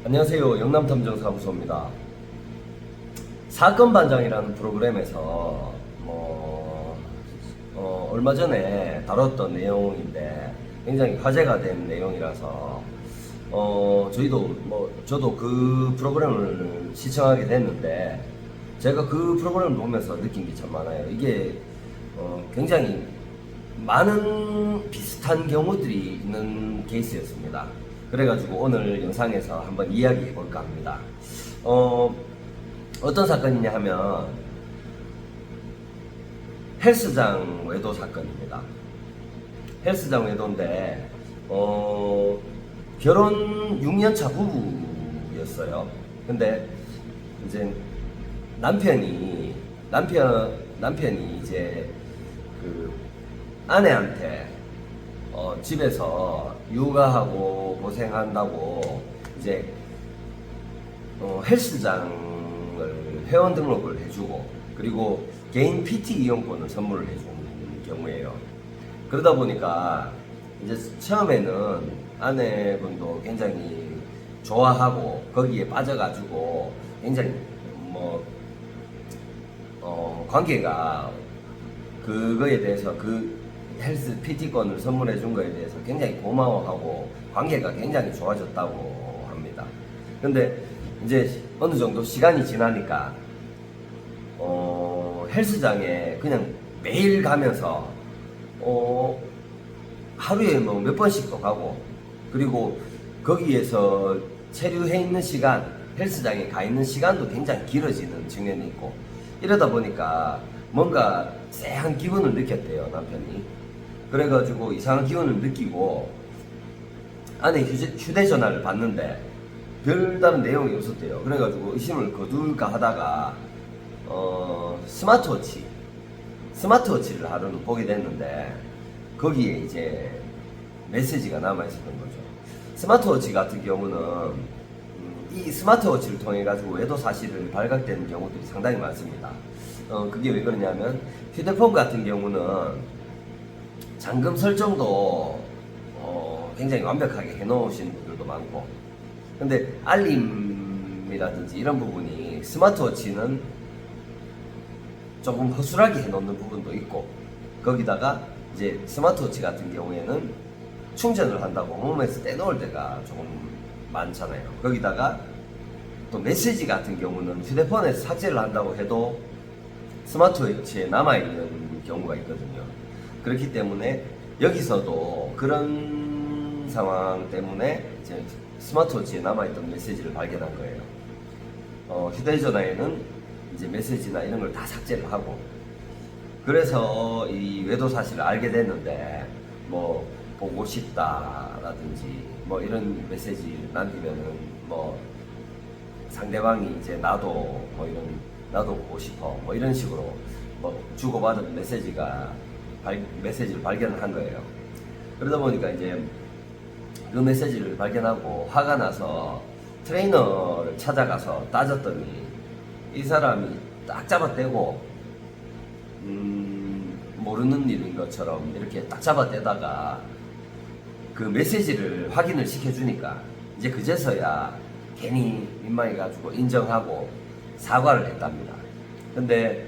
안녕하세요. 영남탐정사무소입니다. 사건반장이라는 프로그램에서 얼마 전에 다뤘던 내용인데 굉장히 화제가 된 내용이라서 저도 그 프로그램을 시청하게 됐는데 제가 그 프로그램을 보면서 느낀 게 참 많아요. 이게 굉장히 많은 비슷한 경우들이 있는 케이스였습니다. 그래가지고 오늘 영상에서 한번 이야기해 볼까 합니다. 어떤 사건이냐 하면 헬스장 외도 사건입니다. 헬스장 외도인데 결혼 6년차 부부였어요. 근데 이제 남편이 이제 그 아내한테 집에서 육아하고 고생한다고 이제 헬스장을 회원 등록을 해주고 그리고 개인 PT 이용권을 선물을 해준 경우예요. 그러다 보니까 이제 처음에는 아내분도 굉장히 좋아하고 거기에 빠져가지고 굉장히 관계가 그거에 대해서 그 헬스 PT권을 선물해 준 거에 대해서 굉장히 고마워하고 관계가 굉장히 좋아졌다고 합니다. 근데 이제 어느 정도 시간이 지나니까 헬스장에 그냥 매일 가면서 하루에 뭐 몇 번씩도 가고 그리고 거기에서 체류해 있는 시간, 헬스장에 가 있는 시간도 굉장히 길어지는 측면이 있고 이러다 보니까 뭔가 쎄한 기분을 느꼈대요, 남편이. 그래가지고 이상한 기운을 느끼고 아내 휴대전화를 봤는데 별다른 내용이 없었대요. 그래가지고 의심을 거둘까 하다가 스마트워치를 하루는 보게 됐는데 거기에 이제 메시지가 남아있었던 거죠. 스마트워치 같은 경우는 이 스마트워치를 통해 가지고 외도 사실을 발각되는 경우들이 상당히 많습니다. 그게 왜 그러냐면 휴대폰 같은 경우는 잠금 설정도 굉장히 완벽하게 해놓으신 분들도 많고 근데 알림이라든지 이런 부분이 스마트워치는 조금 허술하게 해놓는 부분도 있고 거기다가 이제 스마트워치 같은 경우에는 충전을 한다고 몸에서 떼놓을 때가 조금 많잖아요. 거기다가 또 메시지 같은 경우는 휴대폰에서 삭제를 한다고 해도 스마트워치에 남아있는 경우가 있거든요. 그렇기 때문에 여기서도 그런 상황 때문에 이제 스마트워치에 남아있던 메시지를 발견한 거예요. 휴대전화에는 이제 메시지나 이런 걸 다 삭제를 하고 그래서 이 외도 사실을 알게 됐는데 뭐 보고 싶다라든지 뭐 이런 메시지를 남기면은 뭐 상대방이 이제 나도 보고 싶어 뭐 이런 식으로 뭐 주고받은 메시지를 발견한 거예요. 그러다 보니까 이제 그 메시지를 발견하고 화가 나서 트레이너를 찾아가서 따졌더니 이 사람이 딱 잡아떼고 모르는 일인 것처럼 이렇게 딱 잡아떼다가 그 메시지를 확인을 시켜주니까 이제 그제서야 괜히 민망해가지고 인정하고 사과를 했답니다. 근데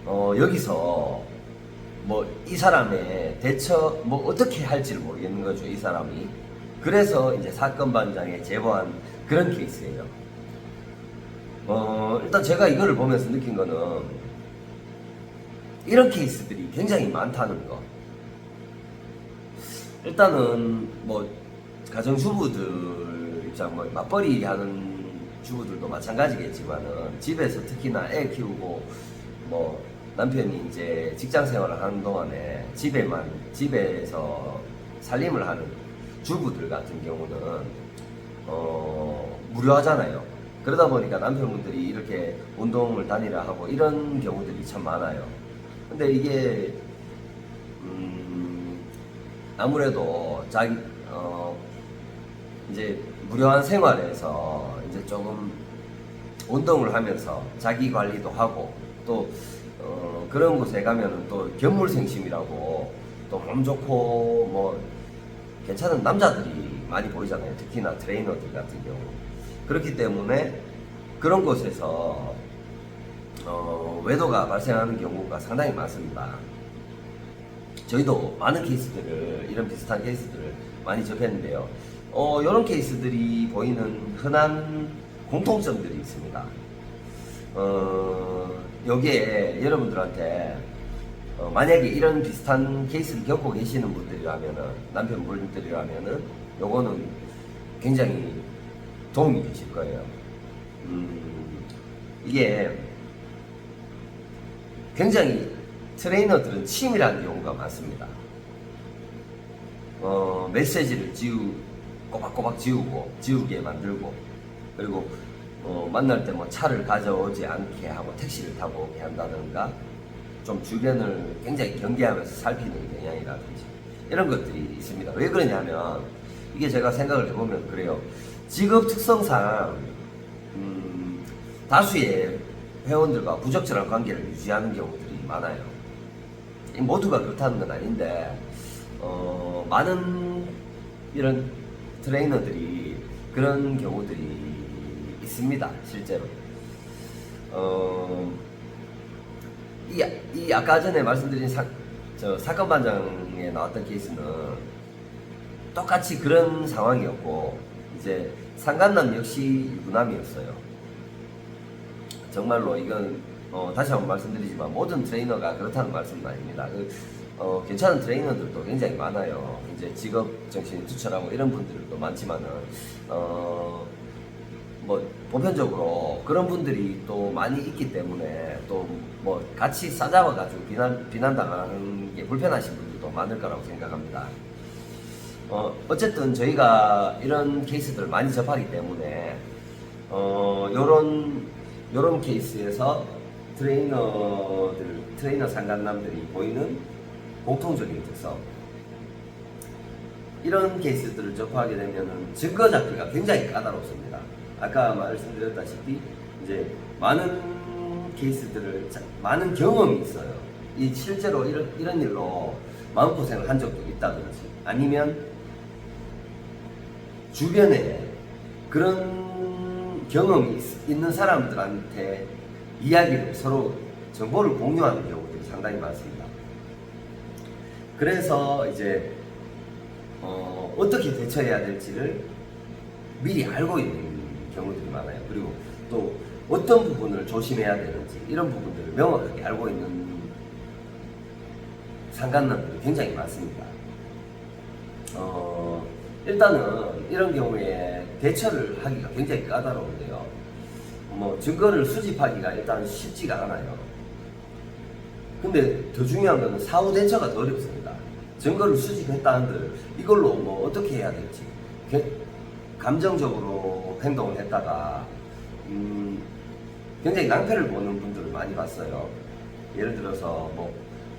여기서 뭐 이 사람의 대처 뭐 어떻게 할지를 모르겠는 거죠, 이 사람이. 그래서 이제 사건 반장에 제보한 그런 케이스예요. 일단 제가 이거를 보면서 느낀 거는 이런 케이스들이 굉장히 많다는 거. 일단은 뭐 가정주부들 입장 뭐 맞벌이 하는 주부들도 마찬가지겠지만은 집에서 특히나 애 키우고 뭐 남편이 이제 직장 생활을 하는 동안에 집에서 살림을 하는 주부들 같은 경우는 무료하잖아요. 그러다 보니까 남편분들이 이렇게 운동을 다니라 하고 이런 경우들이 참 많아요. 근데 이게 아무래도 이제 무료한 생활에서 이제 조금 운동을 하면서 자기 관리도 하고 또 그런 곳에 가면은 또 견물생심이라고 또 몸 좋고 뭐 괜찮은 남자들이 많이 보이잖아요. 특히나 트레이너들 같은 경우. 그렇기 때문에 그런 곳에서 외도가 발생하는 경우가 상당히 많습니다. 저희도 많은 케이스들을, 이런 비슷한 케이스들을 많이 접했는데요. 이런 케이스들이 보이는 흔한 공통점들이 있습니다. 여기에 여러분들한테 만약에 이런 비슷한 케이스를 겪고 계시는 분들이라면은, 남편분들이라면은 요거는 굉장히 도움이 되실 거예요. 이게 굉장히 트레이너들은 치밀한 경우가 많습니다. 메시지를 꼬박꼬박 지우게 만들고, 그리고 만날 때 뭐 차를 가져오지 않게 하고 택시를 타고 오게 한다든가, 좀 주변을 굉장히 경계하면서 살피는 경향이라든지 이런 것들이 있습니다. 왜 그러냐면, 이게 제가 생각을 해보면 그래요. 직업 특성상 다수의 회원들과 부적절한 관계를 유지하는 경우들이 많아요. 모두가 그렇다는 건 아닌데 많은 이런 트레이너들이 그런 경우들이 있습니다. 실제로. 이 아까 전에 말씀드린 사건 반장에 나왔던 케이스는 똑같이 그런 상황이었고, 이제 상간남 역시 유부남이었어요. 정말로 이건 다시 한번 말씀드리지만 모든 트레이너가 그렇다는 말씀은 아닙니다. 괜찮은 트레이너들도 굉장히 많아요. 이제 직업 정신이 투철하고 이런 분들도 많지만은 뭐 보편적으로 그런 분들이 또 많이 있기 때문에 또 뭐 같이 싸잡아가지고 비난당하는 게 불편하신 분들도 많을 거라고 생각합니다. 어쨌든 저희가 이런 케이스들을 많이 접하기 때문에 요런 케이스에서 트레이너 상간남들이 보이는 공통적인 특성, 이런 케이스들을 접하게 되면은 증거 잡기가 굉장히 까다롭습니다. 아까 말씀드렸다시피 이제 많은 케이스들을, 많은 경험이 있어요. 실제로 이런 일로 마음고생을 한 적도 있다든지, 아니면 주변에 그런 경험이 있는 사람들한테 이야기를, 서로 정보를 공유하는 경우들이 상당히 많습니다. 그래서 이제 어떻게 대처해야 될지를 미리 알고 있는 경우들이 많아요. 그리고 또 어떤 부분을 조심해야 되는지 이런 부분들을 명확하게 알고 있는 상간남들이 굉장히 많습니다. 일단은 이런 경우에 대처를 하기가 굉장히 까다로운데요. 뭐 증거를 수집하기가 일단 쉽지가 않아요. 근데 더 중요한 거는 사후 대처가 더 어렵습니다. 증거를 수집했다 한들 이걸로 뭐 어떻게 해야 될지, 감정적으로 행동을 했다가 굉장히 낭패를 보는 분들을 많이 봤어요. 예를 들어서 뭐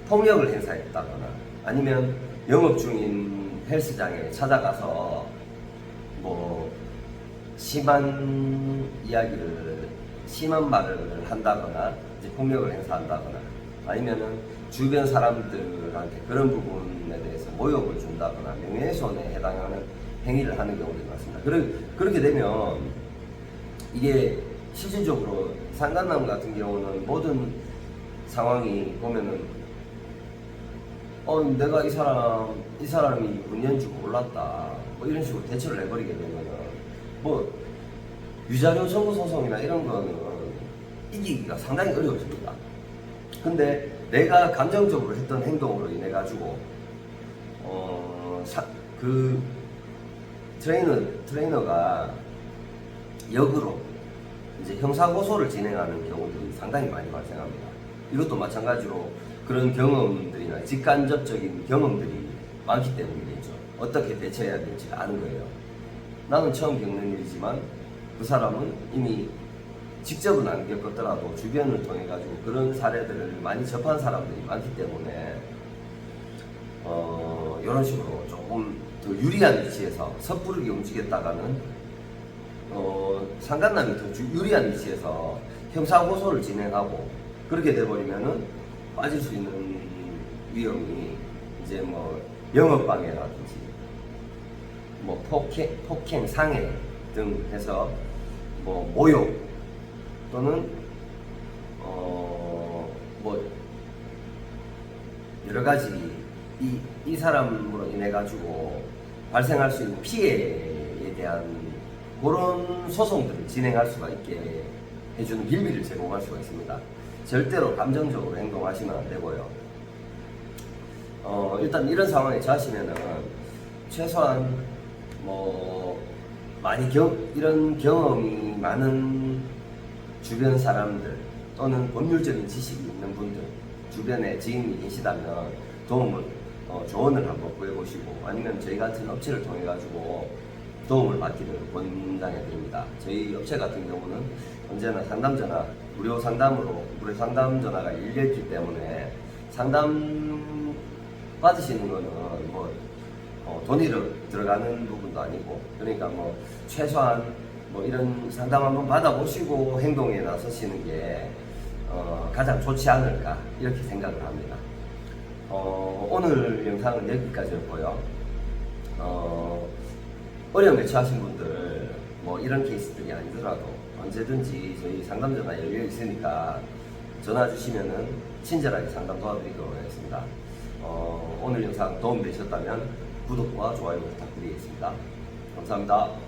폭력을 행사했다거나, 아니면 영업 중인 헬스장에 찾아가서 뭐 심한 말을 한다거나, 이제 폭력을 행사한다거나, 아니면은 주변 사람들한테 그런 부분에 대해서 모욕을 준다거나 명예훼손에 해당하는 행위를 하는 경우들이 많습니다. 그렇게 되면 이게 실질적으로 상간남 같은 경우는 모든 상황이 보면은 내가 이 사람이 은연줄 몰랐다, 뭐 이런 식으로 대처를 해버리게 되면은 뭐 위자료 청구 소송이나 이런 거는 이기기가 상당히 어려워집니다. 근데 내가 감정적으로 했던 행동으로 인해 가지고 그 트레이너가 역으로 이제 형사고소를 진행하는 경우들이 상당히 많이 발생합니다. 이것도 마찬가지로 그런 경험들이나 직간접적인 경험들이 많기 때문이겠죠. 어떻게 대처해야 될지 아는 거예요. 나는 처음 겪는 일이지만 그 사람은 이미 직접은 안 겪었더라도 주변을 통해 가지고 그런 사례들을 많이 접한 사람들이 많기 때문에 이런 식으로 조금 더 유리한 위치에서 섣부르게 움직였다가는 상간남이 더 유리한 위치에서 형사고소를 진행하고, 그렇게 돼버리면은 빠질 수 있는 위험이 이제 뭐 영업방해라든지 뭐 폭행, 상해 등 해서 뭐 모욕 또는 뭐 여러 가지 이 사람으로 인해 가지고 발생할 수 있는 피해에 대한 그런 소송들을 진행할 수가 있게 해주는 빌미를 제공할 수가 있습니다. 절대로 감정적으로 행동하시면 안 되고요. 일단 이런 상황에 처하시면은 최소한 뭐 많이 이런 경험이 많은 주변 사람들 또는 법률적인 지식이 있는 분들 주변에 지인이 계시다면 도움을 조언을 한번 구해보시고 아니면 저희 같은 업체를 통해 가지고 도움을 받기를 권장해 드립니다. 저희 업체 같은 경우는 언제나 상담 전화 무료 상담 전화가 열려있기 때문에 상담 받으시는 거는 뭐 돈이 들어가는 부분도 아니고 그러니까 뭐 최소한 뭐 이런 상담 한번 받아보시고 행동에 나서시는 게 가장 좋지 않을까 이렇게 생각을 합니다. 오늘 영상은 여기까지였고요. 어려움에 처하신 분들 뭐 이런 케이스들이 아니더라도 언제든지 저희 상담 전화 열려 있으니까 전화 주시면은 친절하게 상담 도와드리도록 하겠습니다. 오늘 영상 도움 되셨다면 구독과 좋아요 부탁드리겠습니다. 감사합니다.